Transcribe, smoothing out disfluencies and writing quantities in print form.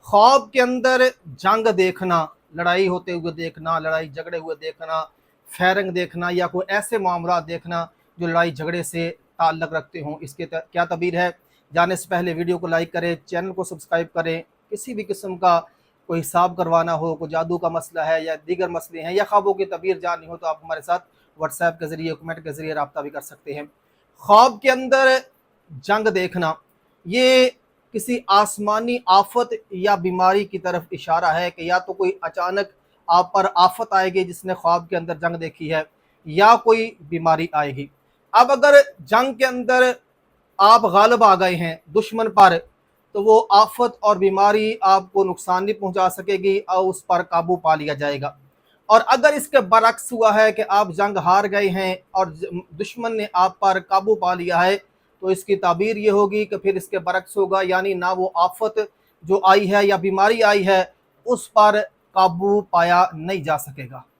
ख्वाब के अंदर जंग देखना, लड़ाई होते हुए देखना, लड़ाई झगड़े हुए देखना, फायरिंग देखना या कोई ऐसे मामला देखना जो लड़ाई झगड़े से ताल्लुक़ रखते हों, इसके क्या तबीर है। जाने से पहले वीडियो को लाइक करें, चैनल को सब्सक्राइब करें। किसी भी किस्म का कोई हिसाब करवाना हो, कोई जादू का मसला है या दीगर मसले हैं या ख्वाबों की तबीर जाननी हो तो आप हमारे साथ व्हाट्सएप के ज़रिए, कमेंट के ज़रिए रब्ता भी कर सकते हैं। ख्वाब के अंदर जंग देखना ये किसी आसमानी आफत या बीमारी की तरफ इशारा है कि या तो कोई अचानक आप पर आफत आएगी जिसने ख्वाब के अंदर जंग देखी है, या कोई बीमारी आएगी। अब अगर जंग के अंदर आप गालिब आ गए हैं दुश्मन पर, तो वो आफत और बीमारी आपको नुकसान नहीं पहुंचा सकेगी और उस पर काबू पा लिया जाएगा। और अगर इसके बरक्स हुआ है कि आप जंग हार गए हैं और दुश्मन ने आप पर काबू पा लिया है, तो इसकी ताबीर ये होगी कि फिर इसके बरक्स होगा, यानी ना वो आफत जो आई है या बीमारी आई है उस पर काबू पाया नहीं जा सकेगा।